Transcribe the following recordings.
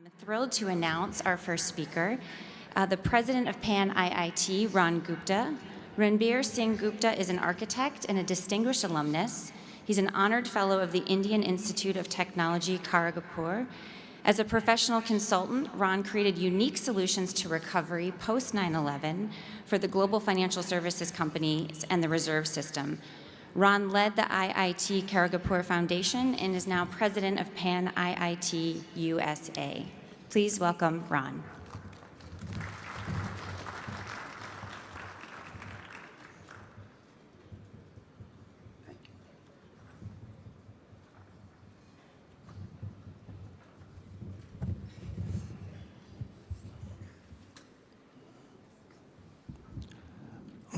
I'm thrilled to announce our first speaker, the president of PanIIT, Ron Gupta. Ranbir Singh Gupta is an architect and a distinguished alumnus. He's an honored fellow of the Indian Institute of Technology, Kharagpur. As a professional consultant, Ron created unique solutions to recovery post 9/11 for the global financial services companies and the reserve system. Ron led the IIT Kharagpur Foundation and is now president of PanIIT USA. Please welcome Ron.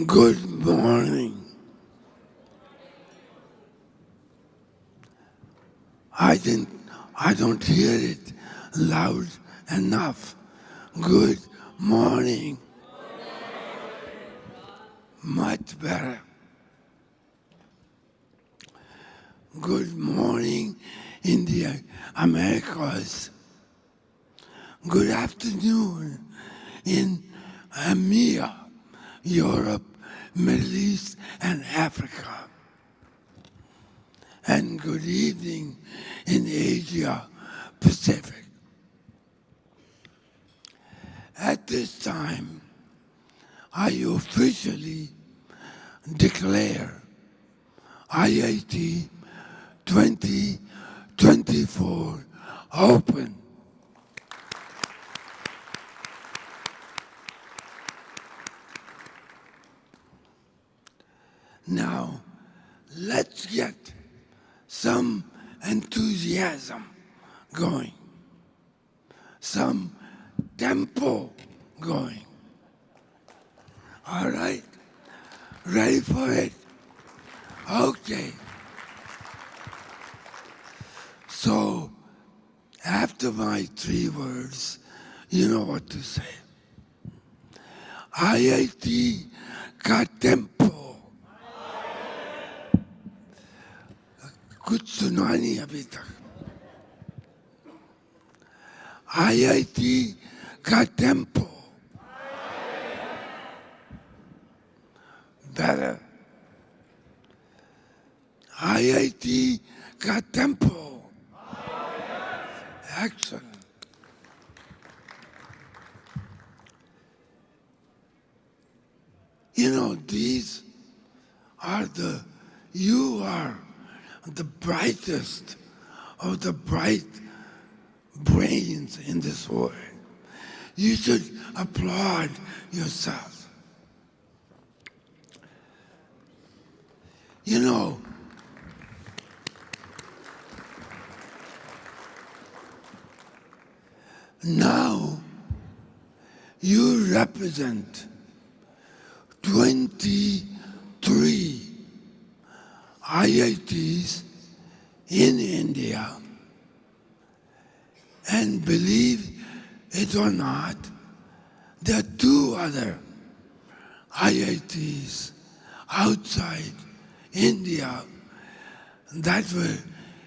Good morning. I don't hear it loud enough. Good morning. Much better. Good morning, India, Americas. Good afternoon in EMEA, Europe, Middle East, and Africa. And good evening in Asia Pacific. At this time, I officially declare IIT 2024 open. Now, let's get some enthusiasm going, some tempo going. All right, ready for it? Okay. So, after my 3 words, you know what to say. IIT ka tempo. कुछ सुना नहीं अभी तक. IIT का tempo. Better. IIT का tempo. Excellent. You know, you are the brightest of the bright brains in this world. You should applaud yourself. You know, now you represent 23 IITs in India, and believe it or not, there are 2 other IITs outside India that were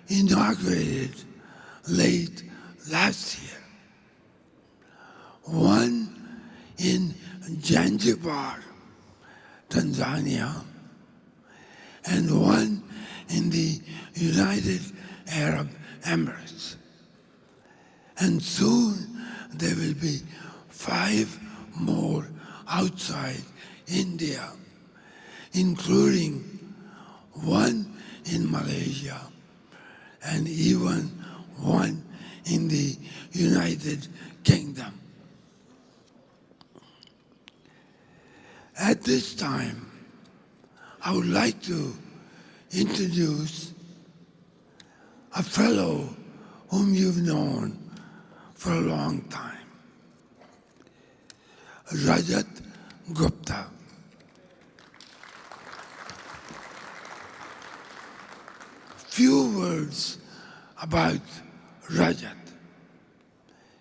inaugurated late last year. One in Zanzibar, Tanzania, and one in the United Arab Emirates. And soon there will be 5 more outside India, including one in Malaysia and even one in the United Kingdom. At this time, I would like to introduce a fellow whom you've known for a long time, Rajat Gupta. Few words about Rajat.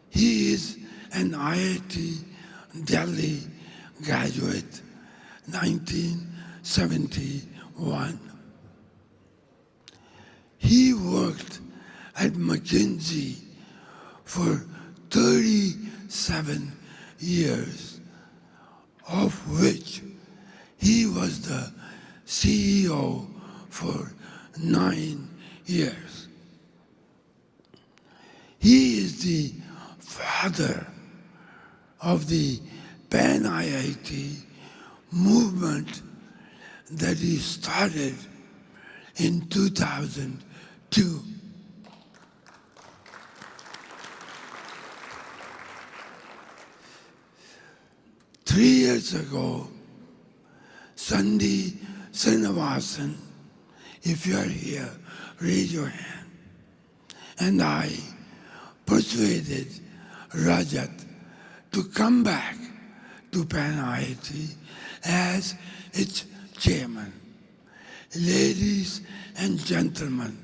He is an IIT Delhi graduate, 1971. He worked at McKinsey for 37 years, of which he was the CEO for 9 years. He is the father of the PanIIT movement that he started in 2002. Three years ago, Sandhi Srinivasan, if you are here, raise your hand. And I persuaded Rajat to come back to PanIIT as its chairman. Ladies and gentlemen,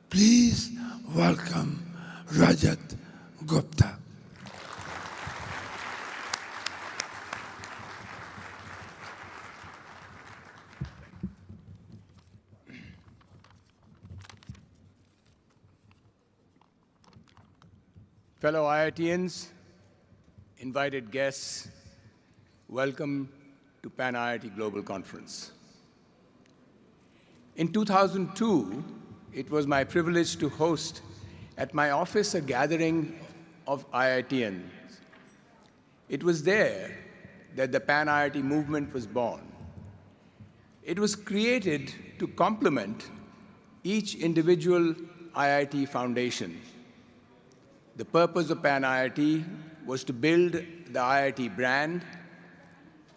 please welcome Rajat Gupta. Fellow IITians, invited guests, welcome to PanIIT Global Conference. In 2002, it was my privilege to host at my office a gathering of IITians. It was there that the PanIIT movement was born. It was created to complement each individual IIT foundation. The purpose of PanIIT was to build the IIT brand,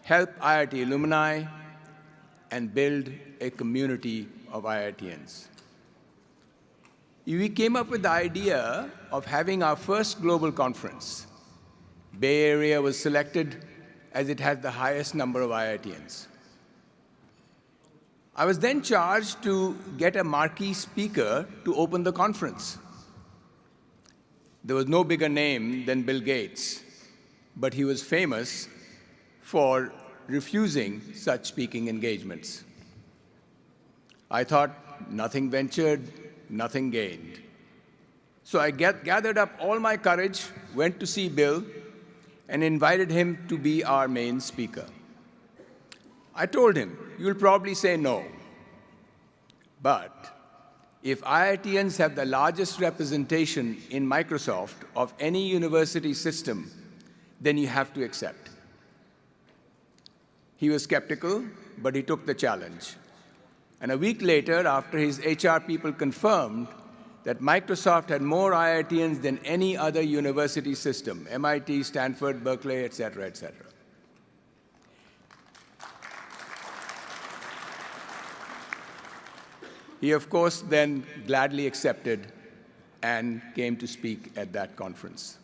help IIT alumni, and build a community of IITians. We came up with the idea of having our first global conference. Bay Area was selected as it has the highest number of IITians. I was then charged to get a marquee speaker to open the conference. There was no bigger name than Bill Gates, but he was famous for refusing such speaking engagements. I thought, nothing ventured, nothing gained. So I gathered up all my courage, went to see Bill, and invited him to be our main speaker. I told him, you'll probably say no, but if IITians have the largest representation in Microsoft of any university system, then you have to accept. He was skeptical, but he took the challenge. And a week later, after his HR people confirmed that Microsoft had more IITians than any other university system, MIT, Stanford, Berkeley, et cetera, et cetera. He, of course, then gladly accepted and came to speak at that conference.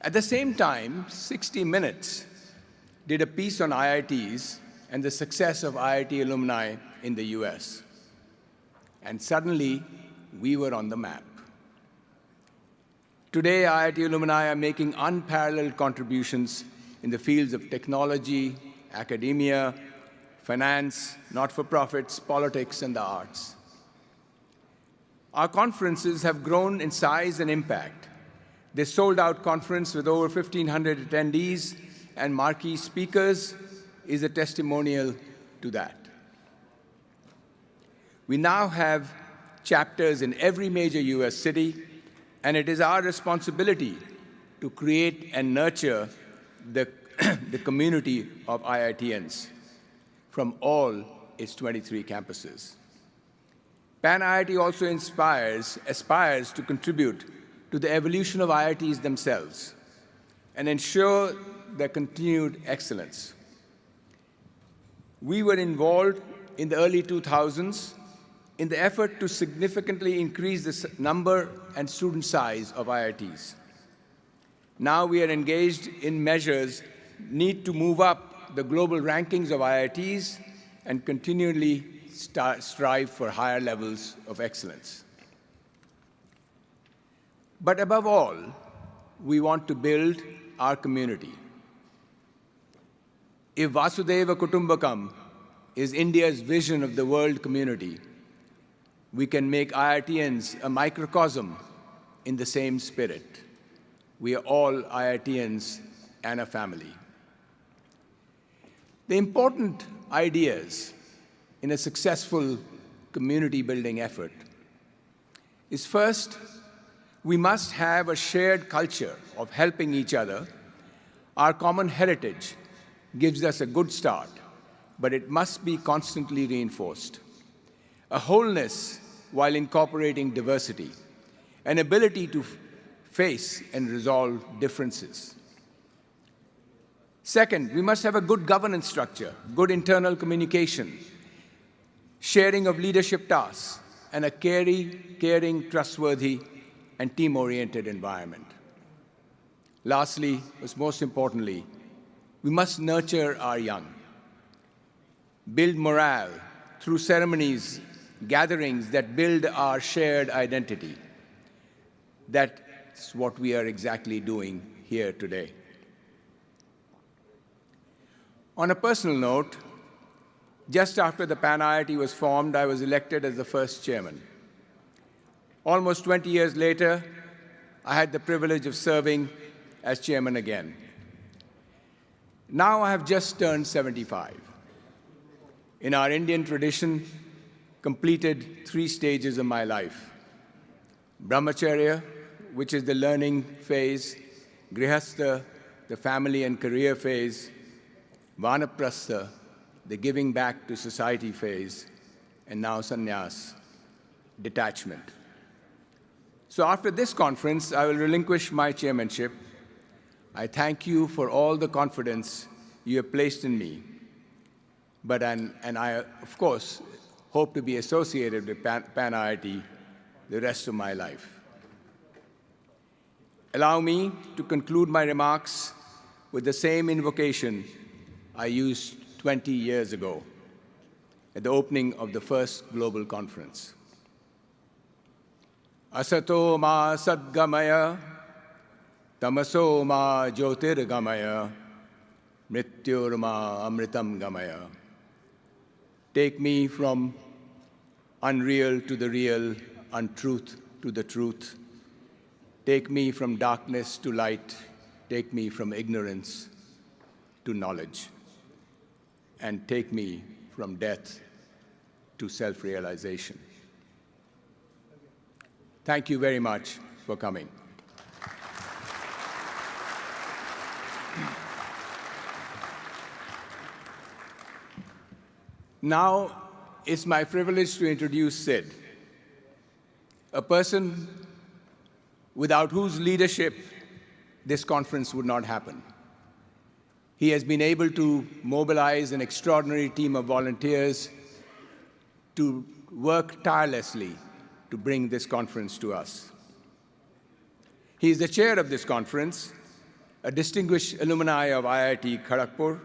At the same time, 60 Minutes did a piece on IITs and the success of IIT alumni in the US. And suddenly, we were on the map. Today, IIT alumni are making unparalleled contributions in the fields of technology, academia, finance, not-for-profits, politics, and the arts. Our conferences have grown in size and impact. This sold-out conference with over 1,500 attendees and marquee speakers is a testimonial to that. We now have chapters in every major US city, and it is our responsibility to create and nurture the community of IITians from all its 23 campuses. PanIIT also aspires to contribute to the evolution of IITs themselves and ensure their continued excellence. We were involved in the early 2000s in the effort to significantly increase the number and student size of IITs. Now we are engaged in measures need to move up the global rankings of IITs and continually strive for higher levels of excellence. But above all, we want to build our community. If Vasudhaiva Kutumbakam is India's vision of the world community, we can make IITians a microcosm in the same spirit. We are all IITians and a family. The important ideas in a successful community-building effort is first, we must have a shared culture of helping each other. Our common heritage gives us a good start, but it must be constantly reinforced. A wholeness while incorporating diversity, an ability to face and resolve differences. Second, we must have a good governance structure, good internal communication, sharing of leadership tasks, and a caring, trustworthy, and team-oriented environment. Lastly, most importantly, we must nurture our young, build morale through ceremonies, gatherings that build our shared identity. That's what we are exactly doing here today. On a personal note, just after the PanIIT was formed, I was elected as the first chairman. Almost 20 years later, I had the privilege of serving as chairman again. Now I have just turned 75. In our Indian tradition, completed 3 stages of my life. Brahmacharya, which is the learning phase, Grihastha, the family and career phase, Vanaprastha, the giving back to society phase, and now sannyas, detachment. So after this conference, I will relinquish my chairmanship. I thank you for all the confidence you have placed in me. And I, of course, hope to be associated with PanIIT the rest of my life. Allow me to conclude my remarks with the same invocation I used 20 years ago at the opening of the first global conference. Asato ma sadgamaya, tamaso ma jyotirgamaya, mrityur ma amritam gamaya. Take me from unreal to the real, untruth to the truth. Take me from darkness to light. Take me from ignorance to knowledge. And take me from death to self-realization. Thank you very much for coming. Now, it's my privilege to introduce Sid, a person without whose leadership this conference would not happen. He has been able to mobilize an extraordinary team of volunteers to work tirelessly to bring this conference to us. He is the chair of this conference, a distinguished alumni of IIT Kharagpur,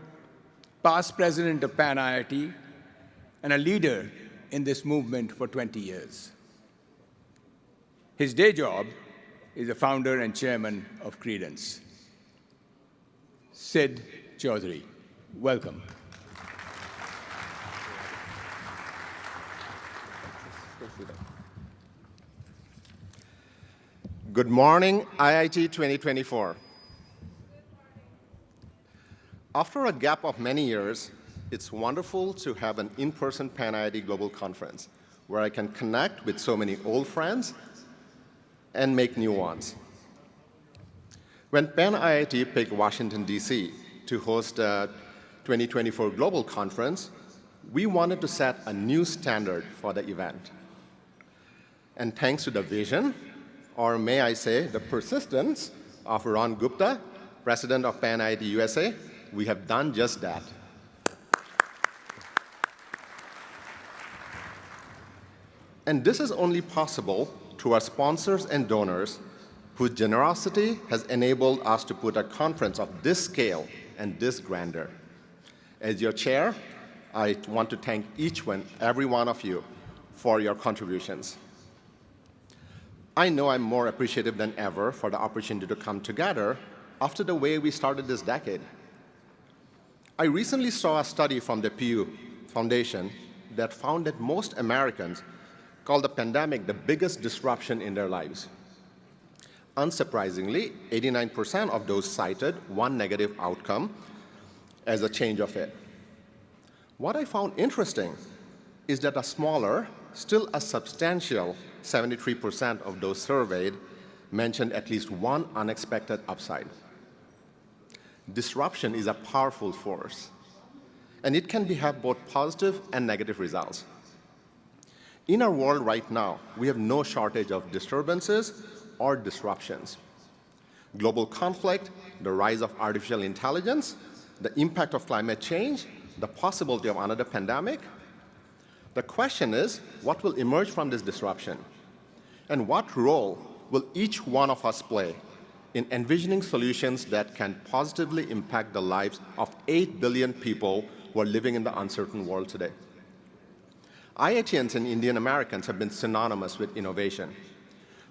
past president of PanIIT, and a leader in this movement for 20 years. His day job is the founder and chairman of Credence. Sid Chowdhary, welcome. Good morning, IIT 2024. After a gap of many years, it's wonderful to have an in-person PanIIT Global Conference where I can connect with so many old friends and make new ones. When PanIIT picked Washington, D.C. to host a 2024 Global Conference, we wanted to set a new standard for the event. And thanks to the vision, or may I say, the persistence of Ron Gupta, president of PanIIT USA, we have done just that. And this is only possible through our sponsors and donors whose generosity has enabled us to put a conference of this scale and this grandeur. As your chair, I want to thank each and every one of you for your contributions. I know I'm more appreciative than ever for the opportunity to come together after the way we started this decade. I recently saw a study from the Pew Foundation that found that most Americans call the pandemic the biggest disruption in their lives. Unsurprisingly, 89% of those cited one negative outcome as a change of it. What I found interesting is that a smaller, still a substantial 73% of those surveyed mentioned at least one unexpected upside. Disruption is a powerful force, and it can have both positive and negative results. In our world right now, we have no shortage of disturbances or disruptions. Global conflict, the rise of artificial intelligence, the impact of climate change, the possibility of another pandemic. The question is, what will emerge from this disruption? And what role will each one of us play in envisioning solutions that can positively impact the lives of 8 billion people who are living in the uncertain world today? IITians and Indian Americans have been synonymous with innovation.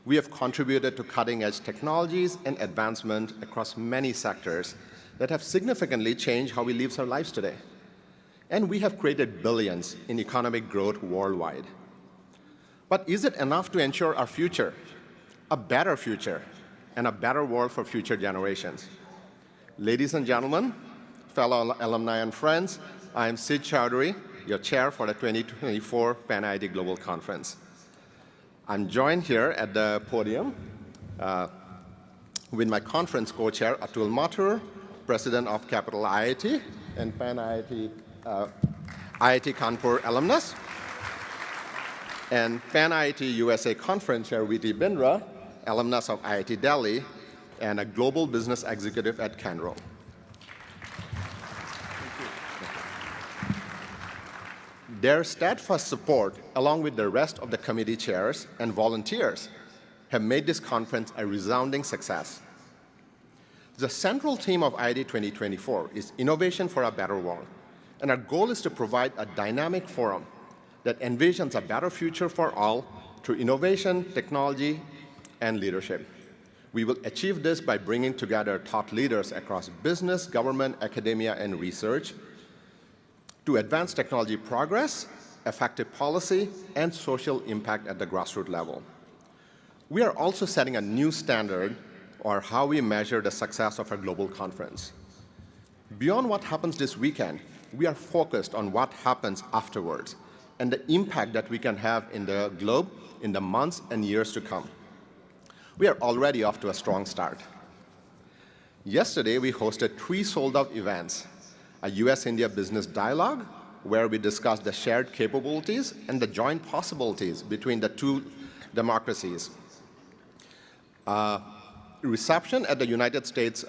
We have contributed to cutting-edge technologies and advancement across many sectors that have significantly changed how we live our lives today. And we have created billions in economic growth worldwide. But is it enough to ensure our future, a better future, and a better world for future generations? Ladies and gentlemen, fellow alumni and friends, I am Sid Chowdhary, your chair for the 2024 PanIIT Global Conference. I'm joined here at the podium with my conference co-chair, Atul Mathur, president of Capital IIT and PanIIT IIT Kanpur alumnus, and PanIIT USA conference chair, Viti Bindra, alumnus of IIT Delhi, and a global business executive at Canro. Their steadfast support, along with the rest of the committee chairs and volunteers, have made this conference a resounding success. The central theme of IIT 2024 is innovation for a better world, and our goal is to provide a dynamic forum that envisions a better future for all through innovation, technology, and leadership. We will achieve this by bringing together thought leaders across business, government, academia, and research to advance technology progress, effective policy, and social impact at the grassroots level. We are also setting a new standard or how we measure the success of our global conference. Beyond what happens this weekend, we are focused on what happens afterwards and the impact that we can have in the globe in the months and years to come. We are already off to a strong start. Yesterday, we hosted 3 sold-out events: a US-India business dialogue, where we discussed the shared capabilities and the joint possibilities between the two democracies. Reception at the United States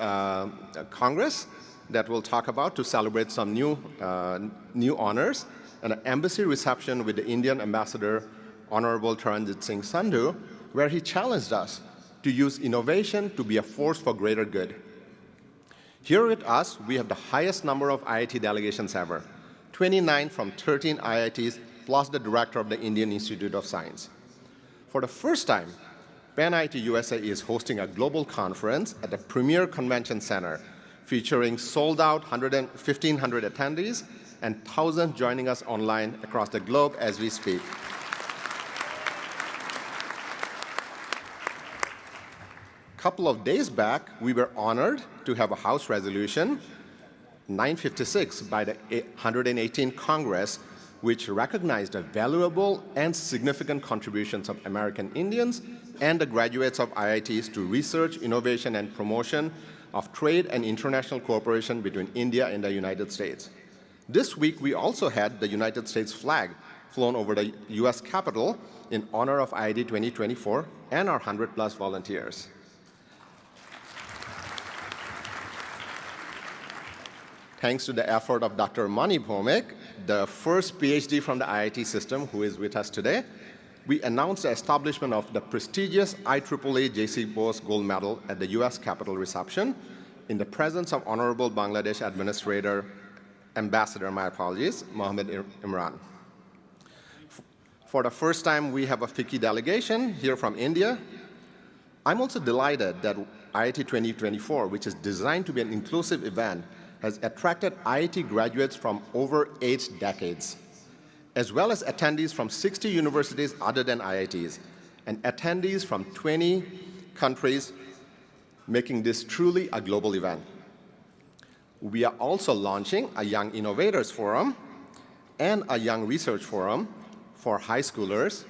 Congress that we'll talk about to celebrate some new honors, and an embassy reception with the Indian ambassador, Honorable Taranjit Singh Sandhu, where he challenged us to use innovation to be a force for greater good. Here with us, we have the highest number of IIT delegations ever, 29 from 13 IITs, plus the director of the Indian Institute of Science. For the first time, PanIIT USA is hosting a global conference at the premier convention center, featuring sold-out 1,500 attendees and thousands joining us online across the globe as we speak. A couple of days back, we were honored to have a House Resolution 956 by the 118th Congress, which recognized the valuable and significant contributions of American Indians and the graduates of IITs to research, innovation, and promotion of trade and international cooperation between India and the United States. This week, we also had the United States flag flown over the US Capitol in honor of IIT 2024 and our 100+ volunteers. Thanks to the effort of Dr. Mani Bhomik, the first PhD from the IIT system who is with us today, we announced the establishment of the prestigious IEEE J.C. Bose Gold Medal at the US Capitol reception in the presence of Honorable Bangladesh Ambassador, Mohammed Imran. For the first time, we have a FICCI delegation here from India. I'm also delighted that IIT 2024, which is designed to be an inclusive event, has attracted IIT graduates from over 8 decades, as well as attendees from 60 universities other than IITs, and attendees from 20 countries making this truly a global event. We are also launching a Young Innovators Forum and a Young Research Forum for high schoolers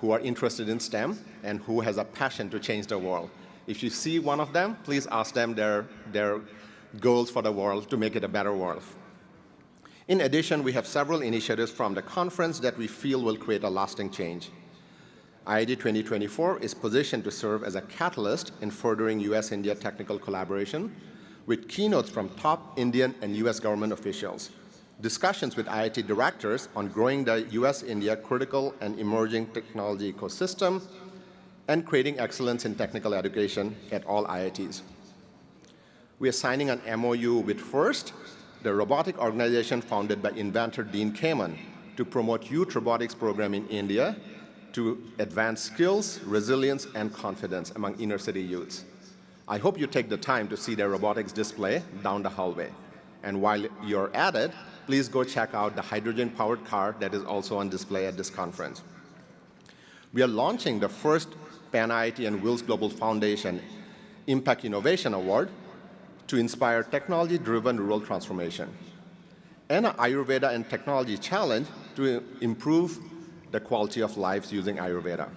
who are interested in STEM and who has a passion to change the world. If you see one of them, please ask them their goals for the world to make it a better world. In addition, we have several initiatives from the conference that we feel will create a lasting change. IIT2024 is positioned to serve as a catalyst in furthering US-India technical collaboration with keynotes from top Indian and US government officials, discussions with IIT directors on growing the US-India critical and emerging technology ecosystem, and creating excellence in technical education at all IITs. We are signing an MOU with FIRST, the robotic organization founded by inventor Dean Kamen, to promote youth robotics program in India to advance skills, resilience, and confidence among inner-city youths. I hope you take the time to see their robotics display down the hallway. And while you're at it, please go check out the hydrogen-powered car that is also on display at this conference. We are launching the first PanIIT and Wills Global Foundation Impact Innovation Award to inspire technology-driven rural transformation, and an Ayurveda and Technology Challenge to improve the quality of lives using Ayurveda.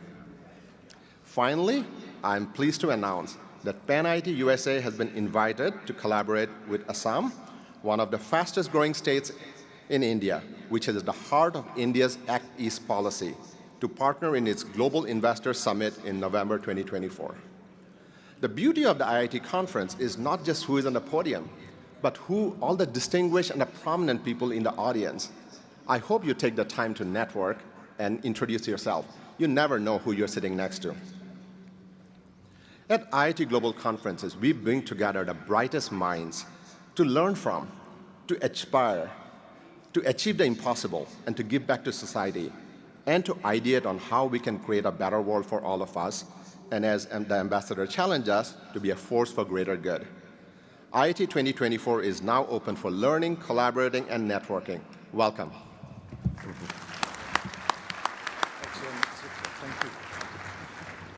Finally, I'm pleased to announce that PanIIT USA has been invited to collaborate with Assam, one of the fastest growing states in India, which is at the heart of India's Act East policy, to partner in its Global Investor Summit in November 2024. The beauty of the IIT conference is not just who is on the podium, but who all the distinguished and the prominent people in the audience. I hope you take the time to network and introduce yourself. You never know who you're sitting next to. At IIT Global Conferences, we bring together the brightest minds to learn from, to aspire, to achieve the impossible, and to give back to society, and to ideate on how we can create a better world for all of us, and as the ambassador challenged us, to be a force for greater good. IIT 2024 is now open for learning, collaborating, and networking. Welcome.